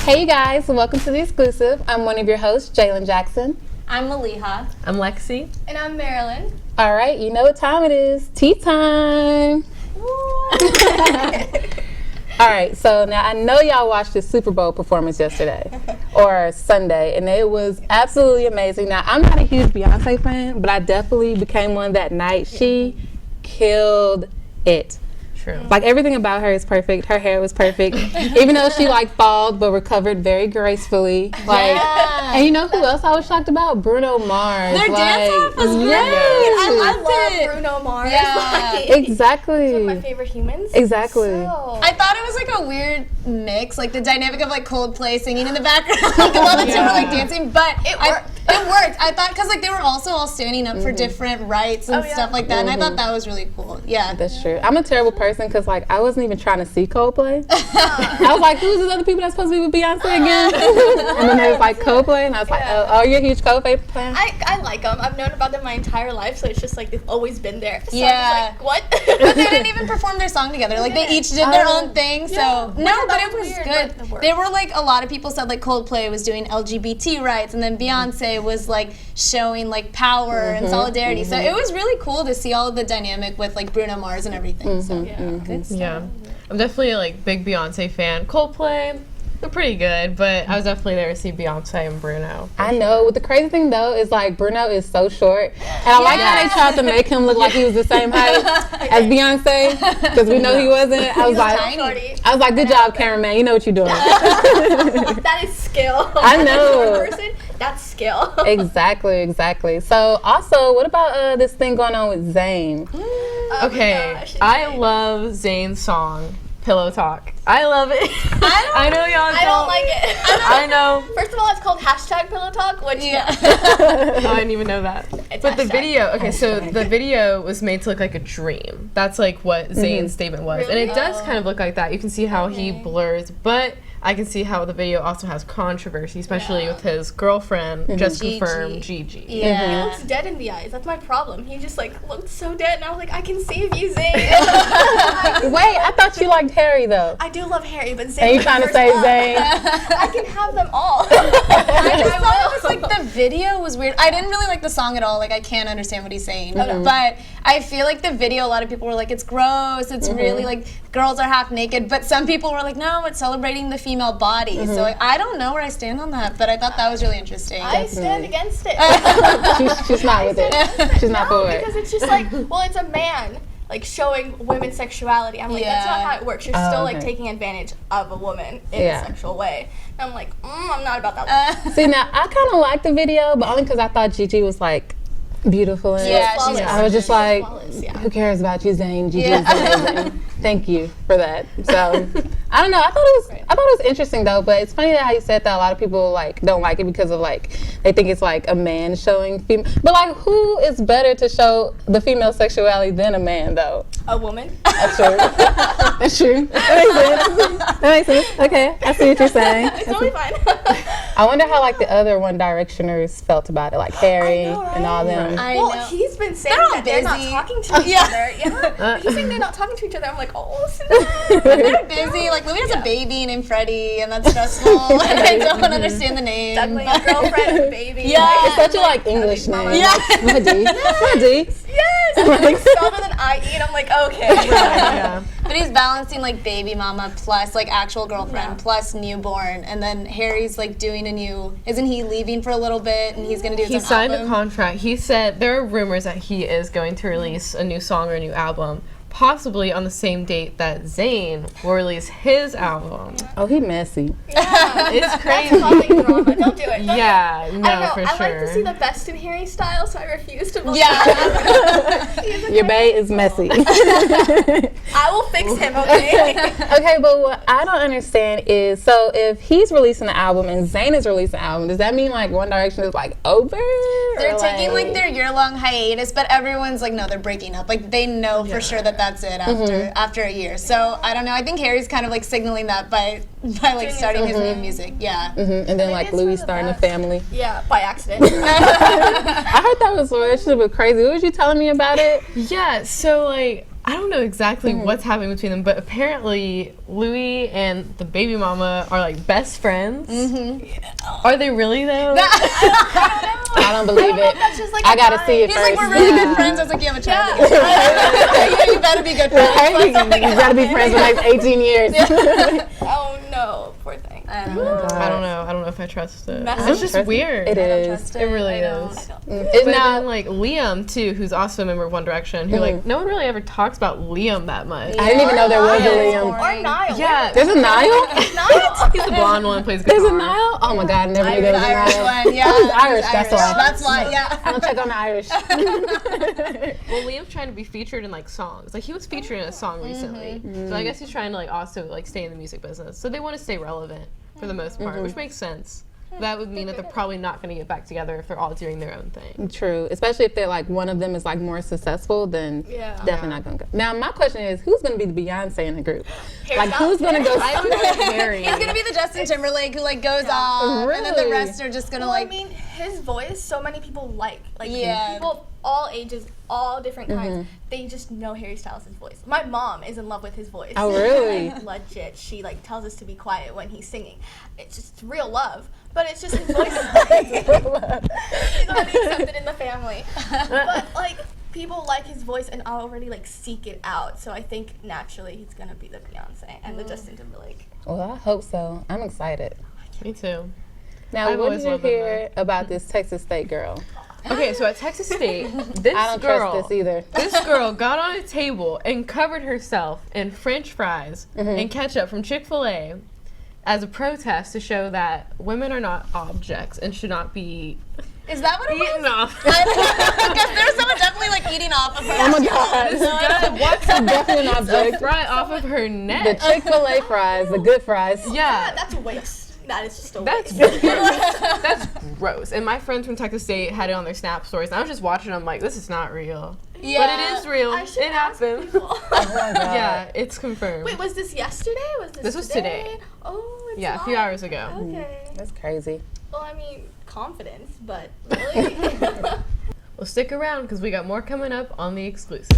Hey you guys, welcome to The Xclusive. I'm one of your hosts, Jalen Jackson. I'm Maliha. I'm Lexi. And I'm Marilyn. All right, you know what time it is. Tea time. All right, so now I know y'all watched the Super Bowl performance yesterday or Sunday, and it was absolutely amazing. Now, I'm not a huge Beyonce fan, but I definitely became one that night. She killed it. True. Like, everything about her is perfect. Her hair was perfect. Even though she, like, falled but recovered very gracefully. Like, and you know who else I was shocked about? Bruno Mars. Their dance off was great. Yes. I love Bruno Mars. Yeah. Like, Exactly. he's one of my favorite humans. Exactly. So. I thought it was like a weird mix, like the dynamic of like Coldplay singing in the background, while the two were like dancing, but it worked. It worked. I thought, because like they were also all standing up for different rights and stuff like that, and I thought that was really cool. Yeah. That's true. I'm a terrible person because, like, I wasn't even trying to see Coldplay. I was like, who's these other people that's supposed to be with Beyonce again? And then there was like Coldplay, and I was like, oh, you're a huge Coldplay fan? I like them. I've known about them my entire life, so it's just like they've always been there. So Yeah. I'm just like, what? But they didn't even perform their song together. Like they each did their own thing. So no, but it was good. They were like, a lot of people said like Coldplay was doing LGBT rights, and then Beyonce was like showing like power and solidarity. So it was really cool to see all of the dynamic with like Bruno Mars and everything. So good stuff. Yeah. I'm definitely a big Beyonce fan. Coldplay, they're pretty good, but I was definitely there to see Beyonce and Bruno. I know. The crazy thing, though, is, like, Bruno is so short. And I like how they tried to make him look like he was the same height as Beyonce, because we know he wasn't. I was like, Tiny. good job, cameraman. You know what you're doing. That is skill. I know. One person, that's skill. Exactly. So, also, what about this thing going on with Zayn? Okay, gosh, I love Zayn's song, Pillow Talk. I love it. I know y'all don't. I don't like it. I know. First of all, it's called #Pillow Talk, which I didn't even know that. It's But the hashtag. video, okay, so the video was made to look like a dream. That's like what Zayn's statement was. And it does kind of look like that. You can see how he blurs, but I can see how the video also has controversy, especially with his girlfriend, just confirmed, Gigi. He Yeah. looks dead in the eyes. That's my problem. He just like looked so dead, and I was like, I can save you, Zayn. Wait, I thought you liked Harry, though. I do love Harry, but Zayn. And you was trying to first say love. Zayn? I can have them all. I just thought it was like the video was weird. I didn't really like the song at all. Like I can't understand what he's saying. But I feel like the video, a lot of people were like, it's gross. It's really like girls are half naked. But some people were like, no, it's celebrating the female body. So like, I don't know where I stand on that, but I thought that was really interesting. I stand against it. She's not with it. She's not for it. Because it's just like, well, it's a man like showing women's sexuality. I'm like, that's not how it works. You're still like taking advantage of a woman in a sexual way. And I'm like, I'm not about that one. See, now, I kind of liked the video, but only because I thought Gigi was, like, beautiful. And she's I was just like, flawless, yeah. who cares about you, Zayn? Gigi is amazing. Thank you for that. So, I don't know. I thought it was interesting, though, but it's funny that how you said that a lot of people, like, don't like it because of, like, they think it's, like, a man showing female. But, like, who is better to show the female sexuality than a man, though? A woman. That's true. That's true. That makes sense. Okay, I see what you're saying. It's totally fine. I wonder how, like, the other One Directioners felt about it, like Harry and all them. I Well, know. he's been saying They're all that they're not busy. talking to each other. Yeah. He's saying they're not talking to each other. I'm like, oh, snap. They're busy. Like Louis has a baby named Freddie, and that's stressful. And I don't understand the name. Juggling a girlfriend and baby. Yeah. It's such a, like, English name. Yeah. Freddie. Yes. Like spelled with an I-E, and I'm like, okay. Yeah. But he's balancing like baby mama plus like actual girlfriend plus newborn, and then Harry's like doing isn't he leaving for a little bit and he's gonna do his He own signed album? a contract. He said there are rumors that he is going to release a new song or a new album, possibly on the same date that Zayn will release his album. Oh, he messy. Yeah. It's That's crazy. causing drama. Don't do it. Don't Yeah, do it. no, I don't know. for I sure. like to see the best in Harry style, so I refuse to believe. Yeah. Your bae is messy. I will fix him, okay? Okay, but what I don't understand is, so if he's releasing an album and Zayn is releasing an album, does that mean like One Direction is like over? They're Or, taking like their year-long hiatus, but everyone's like, no, they're breaking up. Like they know for sure that that's it after a year. So I don't know. I think Harry's kind of like signaling that by like starting his new music. Yeah. And then like it's Louis for the starting a best. family. Yeah, by accident. I heard that was relationship was crazy. What was you telling me about it? Yeah, so like I don't know exactly what's happening between them, but apparently Louis and the baby mama are like best friends. Are they really though? I don't believe it. That's just like I gotta see it He's first. like, we're really good friends. I was like, you have a child. You better be good friends. Right? You gotta be friends for the next 18 years. Oh no, poor thing. I don't know. I don't know. I don't know if I trust it. Message. It's just weird. It is. It really I know. is. It's But not. then, like Liam too, who's also a member of One Direction, who like no one really ever talks about Liam that much. I didn't even know there was a Liam. Or Niall. Yeah, There's a Niall? Niall. he's the blonde one, plays guitar. There's a Niall? Oh my god, I never knew there was a Irish Niall. one, yeah. Oh, he's Irish, that's why. That's why, yeah. I don't check on the Irish. Well, Liam's trying to be featured in like songs. Like he was featured in a song recently, so I guess he's trying to like also like stay in the music business. So they want to stay relevant for the most part, which makes sense. That would mean that they're probably not going to get back together if they're all doing their own thing. True, especially if they're like one of them is like more successful, then definitely not gonna go. Now my question is, who's gonna be the Beyonce in the group? Like who's gonna go? I would like Harry. He's gonna be the Justin Timberlake who like goes off, and then the Really? rest are just gonna Well, like. I mean, his voice, so many people like Yeah. people of all ages, all different kinds. They just know Harry Styles' voice. My mom is in love with his voice. Oh, really? Like, legit. She like tells us to be quiet when he's singing. It's just real love, but it's just his voice. He's already accepted in the family, but like people like his voice and already like seek it out. So I think naturally he's gonna be the Beyonce and the Justin Timberlake. Well, I hope so. I'm excited. Me too. Now, I've what always did you loved them, hear about this Texas State girl? Okay, so at Texas State, this I don't girl, trust this either. this girl got on a table and covered herself in French fries and ketchup from Chick-fil-A as a protest to show that women are not objects and should not be Is that what it eaten was? off. Because there's someone definitely like eating off of her. Oh my god. What's Definitely not a big. fry off of her The neck? Chick-fil-A fries, the good fries. Yeah, That's a waste. That is just a that's waste. gross. That's gross. And my friends from Texas State had it on their Snap stories. And I was just watching. I'm like, this is not real. Yeah. But it is real. I should It ask happened. people. Oh my god. Yeah, it's confirmed. Wait, was this yesterday? This was today. Oh, it's Yeah, a few live. hours ago. Okay. That's crazy. Well, I mean, confidence, but really? Well, stick around because we got more coming up on the Exclusive.